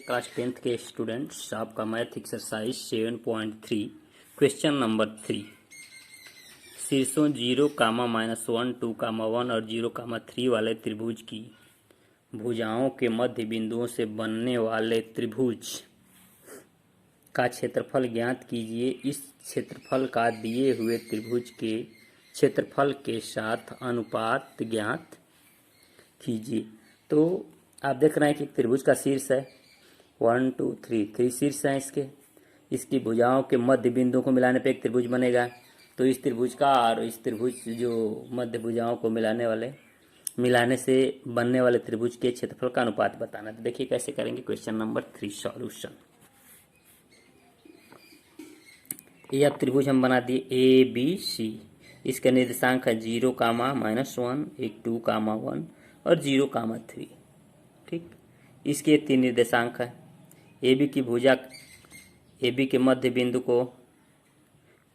Class 10th के students, आपका math exercise 7.3 question number 3। शीर्षों 0, -1, 2, 1 और 0, 3 वाले त्रिभुज की भुजाओं के मध्य बिंदुओं से बनने वाले त्रिभुज का क्षेत्रफल ज्ञात कीजिए। इस क्षेत्रफल का दिए हुए त्रिभुज के क्षेत्रफल के साथ अनुपात ज्ञात कीजिए। तो आप देख रहे हैं कि त्रिभुज का शीर्ष है 1 2 3, 3 शीर्ष हैं इसकी भुजाओं के मध्य बिंदुओं को मिलाने पे एक त्रिभुज बनेगा। तो इस त्रिभुज का और इस त्रिभुज जो मध्य भुजाओं को मिलाने से बनने वाले त्रिभुज के क्षेत्रफल का अनुपात बताना। तो देखिए कैसे करेंगे। Question number 3 solution. ये अब त्रिभुज हम बना दिए ABC। इसका निर्देशांक है 0, -1, एक 2, 1 और 0, 3। ठीक, इसके 3 निर्देशांक है। AB की भुजा AB के मध्य बिंदु को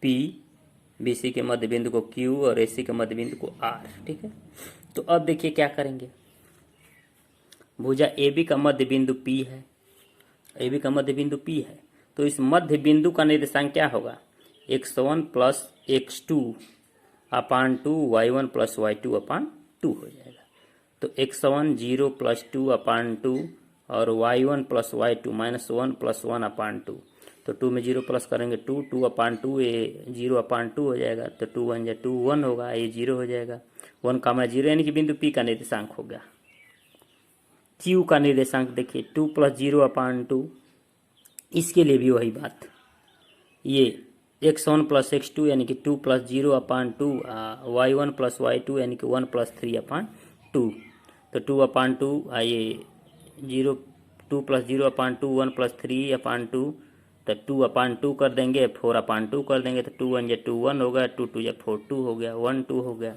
P, BC के मध्य बिंदु को Q और AC के मध्य बिंदु को R। ठीक है, तो अब देखिए क्या करेंगे। भुजा AB का मध्य बिंदु P है, AB का मध्य बिंदु P है, तो इस मध्य बिंदु का निर्देशांक क्या होगा, x1 प्लस x2 अपान 2 y1 प्लस y2 अपान 2 हो जाएगा। तो x1 0 प्लस 2 अपान 2 और y1 प्लस y2 -1 प्लस 1 अपान 2। तो 2 में 0 प्लस करेंगे 2, 2 अपान 2, ये 0 अपान 2 हो जाएगा। तो 2 1 2 1 होगा, ये 0 हो जाएगा। 1, 0 यानी कि बिंदु P का निर्देशांक हो गया। Q का निर्देशांक देखिए 2 प्लस 0 अपान 2, इसके लिए भी वही बात। ये x1 प्लस x2 यानी कि 2 प्लस 0 अपान 2, y1 प्लस y2 यानी कि 1 प्लस 3 अपान 2। तो 2 अपान 2, ये 0, 2 प्लस 0 अपान 2, 1 प्लस 3 अपान 2। तो 2 अपान 2 कर देंगे, 4 अपान 2 कर देंगे। तो 2 1 2 1 हो गया, 2 2 4 2 हो गया, 1 2 हो गया।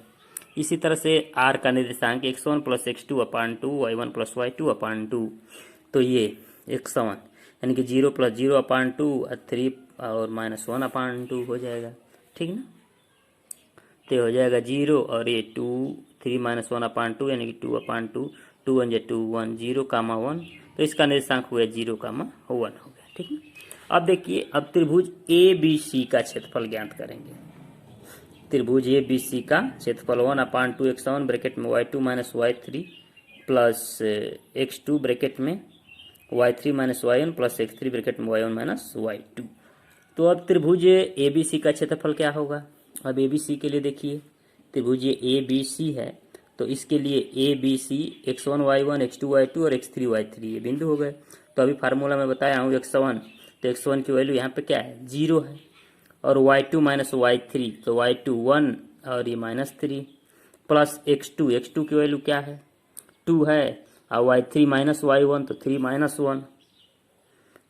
इसी तरह से R का निर्देशांक x1 प्लस x2 अपान 2, y1 प्लस y2 अपान 2। तो ये x1 यानी कि 0 प्लस 0 अपान 2 और 3 और -1 अपान 2 हो जाएगा। ठीक ना, तो हो जाएगा 0 और ये 2 3 -1 अपान 2 यानी कि 2 अपान 2, 2 1 2 1, 0, 1। तो इसका निर्देशांक हुआ 0, 1 हो गया। ठीक है, अब देखिए, अब त्रिभुज ABC का क्षेत्रफल ज्ञात करेंगे। त्रिभुज ABC का क्षेत्रफल 1 अपान 2 x1 ब्रैकेट में y2 minus y3 plus x2 bracket में y3 minus y1 plus x3 bracket में y1 माइनस y2। तो अब त्रिभुज ABC का क्षेत्रफल क्या होगा। अब ABC के लिए देखिए, त्रिभुज ABC है, तो इसके लिए ABC x1 y1 x2 y2 और x3 y3 ये बिंदु हो गए। तो अभी फार्मूला में बताया हूँ x1, तो x1 की वैल्यू यहाँ पे क्या है, 0 है, और y2 माइनस y3, तो y2 1 और ये -3 प्लस x2 की वैल्यू क्या है, 2 है, और y3 माइनस y1 तो 3 -1,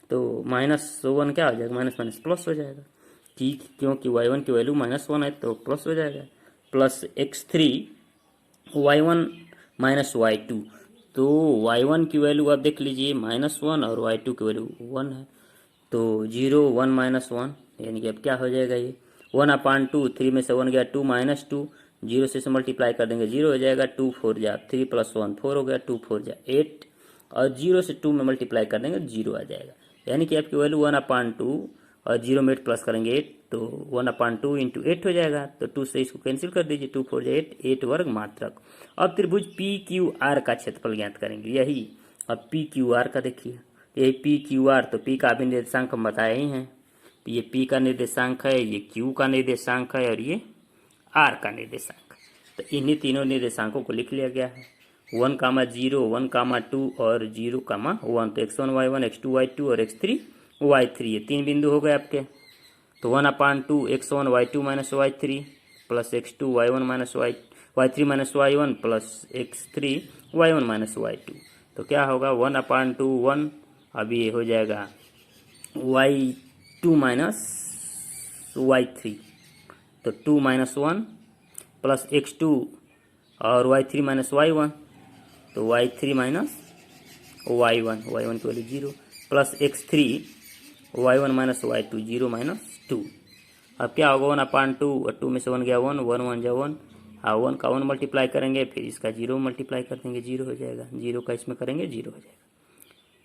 तो -1 क्या हो जाएगा, माइनस माइनस प्लस हो जाएगा। ठीक, क्योंकि y1 की वैल्यू -1 है तो प्लस हो जाएगा, plus x3 y1 minus y2। तो y1 की वैल्यू आप देख लीजिए -1 और y2 की वैल्यू 1 है। तो 0 1 -1 यानी कि अब क्या हो जाएगा, ये 1 अपान 2, 3 में से 1 गया 2 -2, 0 से मल्टीप्लाई कर देंगे 0 हो जाएगा। 2 4 जा 3 प्लस 1 4 हो गया, 2 4 जा 8, और 0 से 2 में मल्टीप्लाई कर देंगे 0 आ जाएगा। यानी कि आपकी वैल्यू 1 अपान 2 और 0 में 8 प्लस करेंगे 8, तो 1 अपान 2 इंटू 8 हो जाएगा। तो 2 से इसको कैंसिल कर दीजिए, 2 4 जा 8, 8 वर्ग मात्रक। अब त्रिभुज PQR का क्षेत्रफल ज्ञात करेंगे यही। अब PQR का देखिए, ये PQR, तो P का भी निर्देशांक हम बताए ही हैं। तो ये P का निर्देशांक है, ये Q का निर्देशांक है और ये R का निर्देशांक। तो इन्हीं तीनों निर्देशांकों को लिख लिया गया है, 1, 0, 1, 2 और 0, 1। तो x1 y1 x2 y2 और x3 y3 ये 3 बिंदु हो गए आपके। तो 1 अपान 2 x1 y2 minus y3 plus x2 y1 minus y3 minus y1 plus x3 y1 minus y2। तो क्या होगा, 1 अपान 2 1, अब ये हो जाएगा y2 माइनस y3, तो 2 -1 प्लस x2 और y3 माइनस y1, तो y3 माइनस y1 की value 0 plus x3 y1 minus y2 0 -2। अब क्या होगा, 1 अपान 2 और 2 में से 1 गया 1, 1 1 जा 1, 1 का 1 मल्टीप्लाई करेंगे, फिर इसका 0 मल्टीप्लाई कर देंगे 0 हो जाएगा, 0 का इसमें करेंगे 0 हो जाएगा।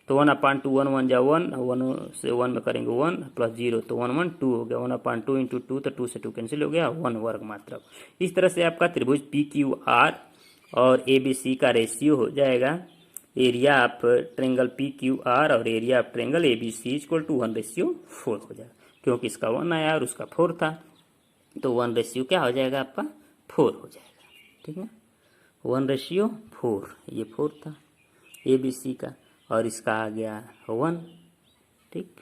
तो 1/2 1 1 जा 1, 1 से 1 में करेंगे 1 प्लस 0 तो 1 1 2 हो गया। 1/2 इंटू 2 तो 2 से 2 कैंसिल हो गया, 1 वर्ग मात्रक। इस तरह से आपका त्रिभुज PQR और ABC का रेशियो हो जाएगा एरिया ऑफ ट्रेंगल PQR और area of triangle ABC equal to 1/4 हो जाएगा, क्योंकि इसका 1 आया और उसका 4 था, तो 1 क्या हो जाएगा आपका 4 हो जाएगा। ठीक है, 1/4, ये 4 था ABC का और इसका आ गया 1। ठीक,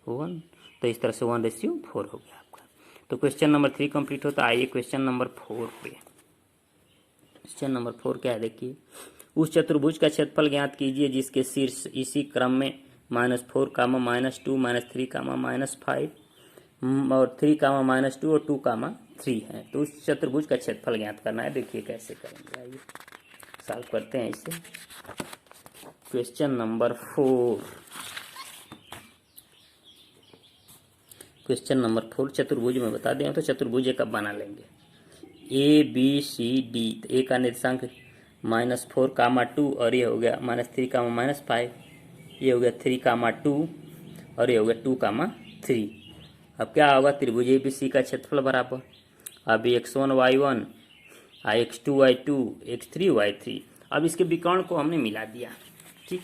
1, तो इस तरह से 1/4 हो गया आपका। तो क्वेश्चन नंबर 3 कंप्लीट होता। आइए क्वेश्चन नंबर 4 पे। क्वेश्चन नंबर 4 क्या है, देखिए। उस चतुर्भुज का क्षेत्रफल ज्ञात कीजिए जिसके शीर्ष इसी क्रम में -4, -2, -3, -5 और 3, -2 और 2, 3 है। तो उस चतुर्भुज का क्षेत्रफल ज्ञात करना है। देखिए कैसे करेंगे, आइए सॉल्व करते हैं इसे। क्वेश्चन नंबर 4, क्वेश्चन नंबर 4 चतुर्भुज में बता दें तो चतुर्भुज कब बना लेंगे। ABCD, ए का निर्देशांक -4, 2 और ये हो गया -3, -5, ये हो गया 3, 2 और ये हो गया 2, 3। अब क्या होगा, त्रिभुज ABC का क्षेत्रफल बराबर अब x1 y1 x2 y2 x3 y3। अब इसके विकर्ण को हमने मिला दिया। ठीक,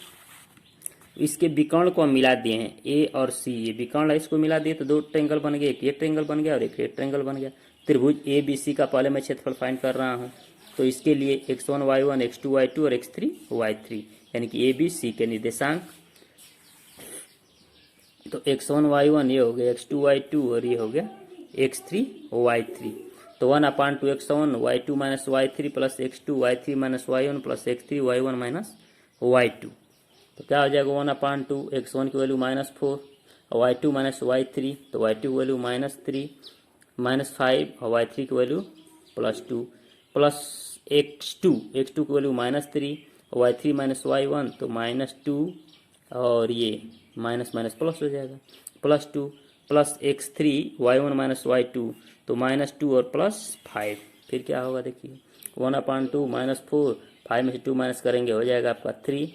इसके विकर्ण को हम मिला दिए हैं A और C, ये विकर्ण है, इसको मिला दिए तो 2 ट्रायंगल बन गए, एक ये ट्रायंगल बन गया और एक ये ट्रायंगल बन गया। त्रिभुज ABC का पहले मैं क्षेत्रफल फाइंड कर रहा हूँ, तो इसके लिए x1 y1 x2 y2 और x3 y3 यानी कि ABC के निर्देशांक। तो x1 y1 ये हो गया x2 y2 और ये हो गया x3 y3। तो 1/2 x1 y2 minus y3 plus x2 y3 minus y1 plus x3 y1 minus y2। तो क्या हो जाएगा, 1/2 x1 की वैल्यू -4 और y2 माइनस y3, तो y2 की वैल्यू -3 -5 और y3 की वैल्यू +2 प्लस x2 की वैल्यू -3 और y3 माइनस y1 तो -2 और ये माइनस माइनस प्लस हो जाएगा +2 plus x3 y1 minus y2 तो -2 और +5। फिर क्या होगा, देखिए 1/2 -4, 5 में से 2 माइनस करेंगे हो जाएगा आपका 3,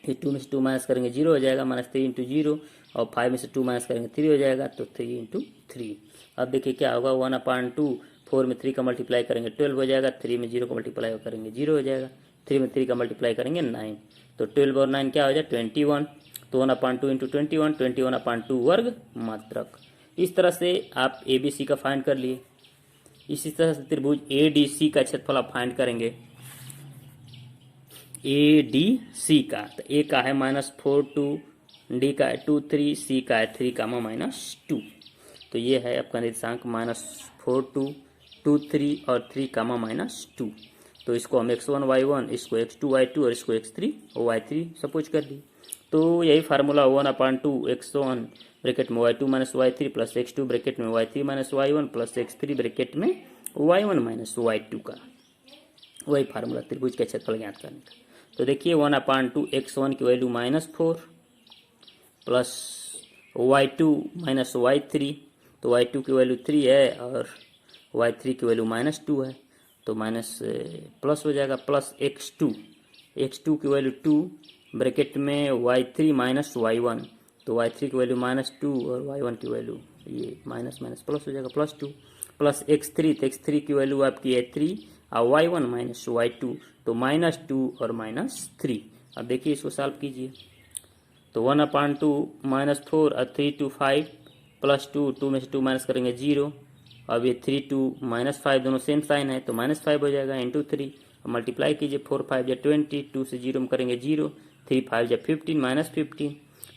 फिर 2 में से 2 माइनस करेंगे 0 हो जाएगा, -3 इंटू 0 और 5 में से 2 माइनस करेंगे 3 हो जाएगा, तो 3 इंटू 3। अब देखिए क्या होगा, 1/2 4 में 3 का मल्टीप्लाई करेंगे 12 हो जाएगा, 3 में 0 का मल्टीप्लाई करेंगे 0 हो जाएगा, 3 में 3 का मल्टीप्लाई करेंगे 9, तो 12 और 9 क्या हो जाए 21। तो 1/2 इंटू 21, 21/2 वर्ग मात्रक। इस तरह से आप ABC का फाइंड कर लिए। इसी तरह से त्रिभुज ADC का क्षेत्रफल आप फाइंड करेंगे। ADC का, तो A का है -4 2, D का है 2 3, C का है 3, -2। तो ये है आपका निर्देशांक -4 2, 2 3 और 3, -2। तो इसको हम x1 y1, इसको x2 y2 और इसको x3 y3 सपोज कर ली। तो यही फार्मूला 1/2 x1 ब्रैकेट में y2 minus y3 plus x2 bracket में y3 minus y1 plus x3 bracket में y1 माइनस y2 का वही फार्मूला त्रिभुज के क्षेत्रफल ज्ञात करने का। तो देखिए 1/2 x1 की value -4 plus y2 minus y3, तो y2 की वैल्यू 3 है और y3 की वैल्यू -2 है, तो माइनस प्लस हो जाएगा प्लस x2 की वैल्यू 2 ब्रैकेट में y3 माइनस y1, तो y3 की वैल्यू -2 और y1 की वैल्यू ये माइनस माइनस प्लस हो जाएगा +2 प्लस x3, तो x3 की वैल्यू आपकी है 3 और y1 माइनस y2 तो -2 और -3। अब देखिए इसको सॉल्व कीजिए। तो 1/2 -4 और 3 to 5 +2, 2 में से 2 माइनस करेंगे 0। अब ये 3 to -5 दोनों सेम साइन है तो -5 हो जाएगा इंटू 3। अब मल्टीप्लाई कीजिए 4 5 या 20, 2 से 0 में करेंगे 0, 3 5 या 15 -15,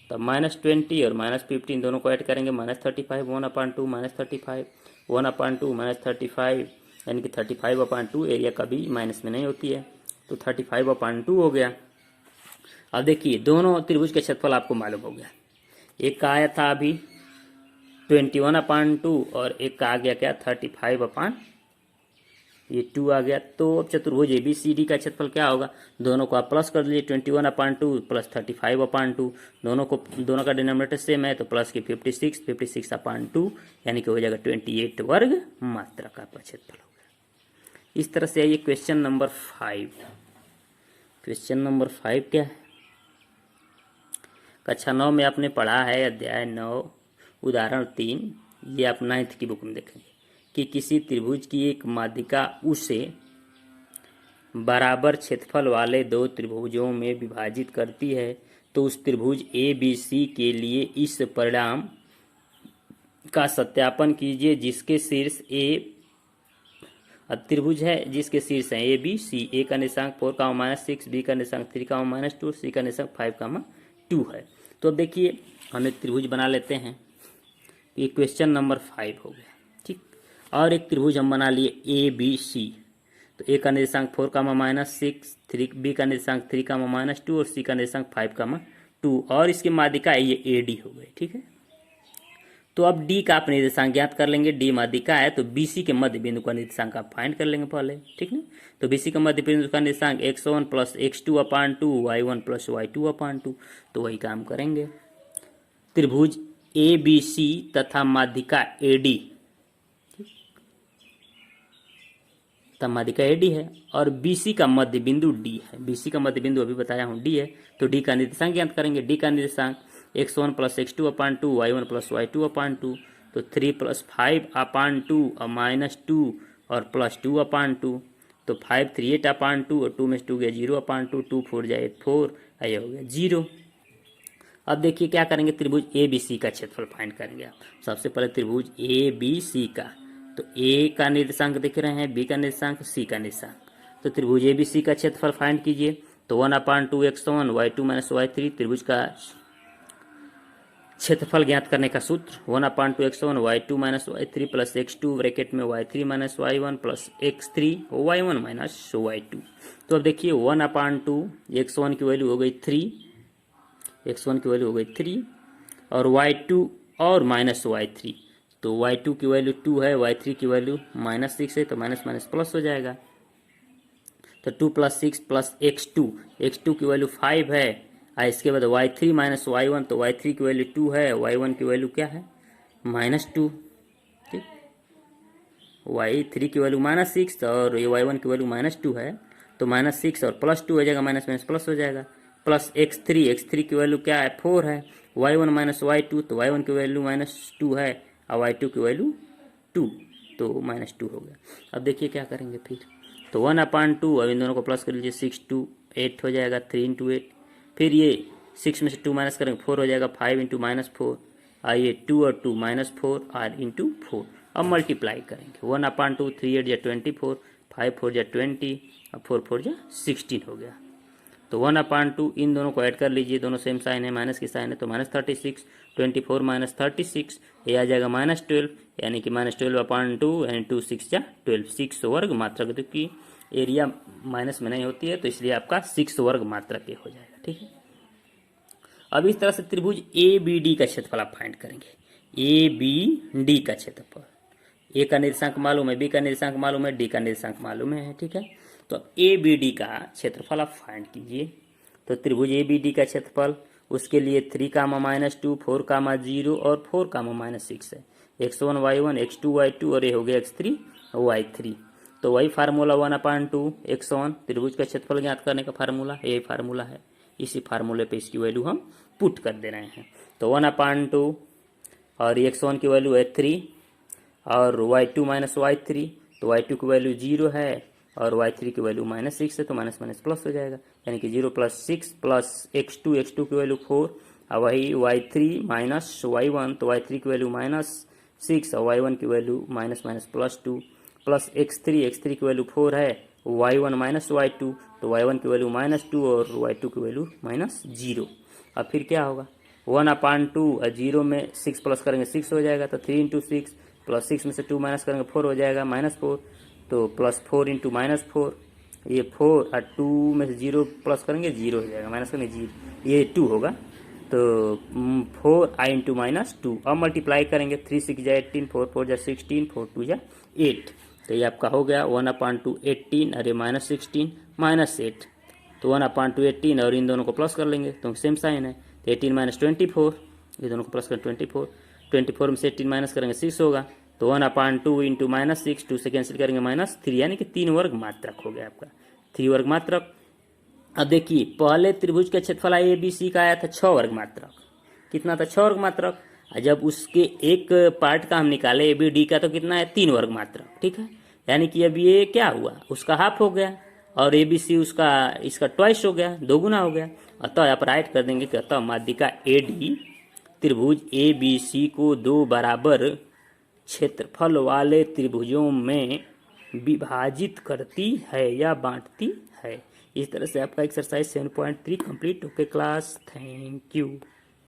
तब -20 और -15 दोनों को ऐड करेंगे -35। 1/2 -35, 1/2 -35 यानी कि 35/2 एरिया कभी माइनस में नहीं होती है, तो 35/2 हो गया। अब देखिए दोनों त्रिभुज के क्षेत्रफल आपको मालूम हो गया। एक का आया था अभी 21/2 और एक का आ गया क्या 35/2 आ गया। तो अब चतुर्भुज ABCD का क्षेत्रफल क्या होगा, दोनों को आप प्लस कर लीजिए 21/2 प्लस 35/2, दोनों का डिनोमिनेटर सेम है तो प्लस की 56/2 यानी कि हो जाएगा 28 वर्ग मात्रक आपका क्षेत्रफल होगा। इस तरह से आइए क्वेश्चन नंबर 5। क्वेश्चन नंबर 5 क्या है, कक्षा 9 में आपने पढ़ा है, अध्याय 9 उदाहरण 3, ये आप 9th की बुक में देखेंगे कि किसी त्रिभुज की एक माध्यिका उसे बराबर क्षेत्रफल वाले दो त्रिभुजों में विभाजित करती है, तो उस त्रिभुज ABC के लिए इस परिणाम का सत्यापन कीजिए जिसके शीर्ष त्रिभुज है जिसके शीर्ष है ABC, A का निर्देशांक 4, -6, B का निर्देशांक 3, -2, C का निर्देशांक 5, 2 है। तो अब देखिए हम एक त्रिभुज बना लेते हैं। ये क्वेश्चन नंबर 5 हो गया, ठीक। और एक त्रिभुज हम बना लिए ABC, तो A का निर्देशांक 4, -6, B का निर्देशांक 3, -2 और C का निर्देशांक 5, 2 और इसकी माध्यिका ये AD हो गई, ठीक है। तो अब D का आप निर्देशांक ज्ञात कर लेंगे, D माध्यिका है तो BC के मध्य बिंदु का निर्देशांक आप फाइंड कर लेंगे पहले, ठीक है। तो BC का मध्य बिंदु का निर्देशांक x1 + x2/2 y1 + y2/2, तो वही काम करेंगे। त्रिभुज ABC तथा माध्यिका AD, तब माध्यिका AD है और BC का मध्य बिंदु D है। BC का मध्य बिंदु अभी बताया हूँ D है, तो D का निर्देशांक ज्ञात करेंगे। D का निर्देशांक x1 + x2/2 y1 + y2/2, तो 3 + 5/2 और -2 और +2/2, तो 5 3 8/2 और 2 में से 2 गया 0/2, 2 4 जाए 4, ये हो गया 0। अब देखिए क्या करेंगे, त्रिभुज ABC का क्षेत्रफल फाइंड करेंगे आप। सबसे पहले त्रिभुज ABC का, तो A का निर्देशांक देख रहे हैं, B का निर्देशांक, C का निर्देशांक, तो त्रिभुज ABC का क्षेत्रफल फाइंड कीजिए। तो 1/2 x1 y2 - y3, त्रिभुज का क्षेत्रफल ज्ञात करने का सूत्र 1/2 x1 y2 - y3 plus x2 bracket में y3 - y1 plus x3 y1 - y2। तो अब देखिए 1/2 x1 की वैल्यू हो गई 3, x1 की वैल्यू हो गई 3 और y2 और -y3, तो y2 की वैल्यू 2 है, y3 की वैल्यू -6 है, तो माइनस प्लस हो जाएगा। तो 2 + 6 प्लस x2 की वैल्यू 5 है, इसके बाद y3 - y1, तो y3 की वैल्यू 2 है, y1 की वैल्यू क्या है -2, ठीक। y3 की वैल्यू -6 और ये y1 की वैल्यू -2 है, तो -6 और +2 हो जाएगा, माइनस प्लस हो जाएगा। प्लस x3 की वैल्यू क्या है 4 है, y1 - y2, तो y1 की वैल्यू -2 है और y2 की वैल्यू 2, तो -2 हो गया। अब देखिए क्या करेंगे फिर, तो 1/2, अब इन दोनों को प्लस कर लीजिए, 6 2 8 हो जाएगा, 3 × 8, फिर ये 6 में से 2 माइनस करेंगे 4 हो जाएगा, 5 × -4, आइए 2 और 2 -4 r × 4। अब मल्टीप्लाई करेंगे, 1/2 3 8 जा 24, 5 4 जा 20 और 4 4 जा 16 हो गया। तो 1/2 इन दोनों को ऐड कर लीजिए, दोनों सेम साइन है, माइनस की साइन है, तो -36, 24 - 36, ये आ जाएगा -12, यानी कि -12/2 यानी 2 6 जा 12, 6 वर्ग मात्रक, क्योंकि एरिया माइनस में नहीं होती है तो इसलिए आपका 6 वर्ग मात्रक हो जाएगा, ठीक है। अब इस तरह से त्रिभुज ABD का क्षेत्रफल आप फाइंड करेंगे। ABD का क्षेत्रफल, A का निर्देशांक मालूम है, B का निर्देशांक मालूम है, D का निर्देशांक मालूम है, ठीक है। तो ABD का क्षेत्रफल आप फाइंड कीजिए। तो त्रिभुज ABD का क्षेत्रफल, उसके लिए 3, -2, 4, 0 और 4, -6 है, x1 y1 x2 y2 और ये हो गया x3 y3। तो वही फार्मूला 1/2 x1 त्रिभुज का क्षेत्रफल ज्ञात करने का फार्मूला, यही फार्मूला है, इसी फार्मूले पे इसकी वैल्यू हम पुट कर दे रहे हैं। तो 1/2 और x1 की वैल्यू है 3 और y2 - y3, तो y2 की वैल्यू 0 है और y3 की वैल्यू -6 है, तो माइनस प्लस हो जाएगा, यानी कि 0 + 6 प्लस x2 की वैल्यू 4 और वही y3 - y1, तो y3 की वैल्यू -6 और y1 की वैल्यू +2 प्लस x3 की वैल्यू 4 है, y1 - y2, तो y1 की वैल्यू -2 और y2 की वैल्यू -0। अब फिर क्या होगा, 1/2 और 0 में 6 प्लस करेंगे 6 हो जाएगा, तो 3 × 6 प्लस 6 में से 2 माइनस करेंगे 4 हो जाएगा, -4, तो +4 × -4, ये 4 और 2 में से 0 प्लस करेंगे 0 हो जाएगा, माइनस करेंगे 0, ये 2 होगा, तो 4i × -2। अब मल्टीप्लाई करेंगे, 3 6 जा 18, 4 4 जा 16, 4 2 जा 8, तो ये आपका हो गया 1/2 18, अरे -16 -8, तो 1/2 18 और इन दोनों को प्लस कर लेंगे तो सेम साइन है, तो 18 - 24, ये दोनों को प्लस कर 24 में से 18 माइनस करेंगे 6 होगा, तो 1/2 × -6, 2 से कैंसिल करेंगे -3, यानी कि 3 वर्ग मात्रक हो गया आपका, 3 वर्ग मात्रक। अब देखिए पहले त्रिभुज का क्षेत्रफल ए बी सी का आया था 6 वर्ग मात्रक। कितना था? 6 वर्ग मात्रक। जब उसके एक पार्ट का हम निकाले ए बी डी का तो कितना है? 3 वर्ग मात्रक। ठीक है, यानी कि अब ये क्या हुआ, उसका हाफ हो गया और ए बी सी उसका इसका ट्वाइस हो गया, 2 गुना हो गया। अतः आप राइट कर देंगे कि अतः माध्यिका ए डी त्रिभुज ए बी सी को 2 बराबर क्षेत्रफल वाले त्रिभुजों में विभाजित करती है या बांटती है। इस तरह से आपका exercise 7.3 complete. Okay class, thank you.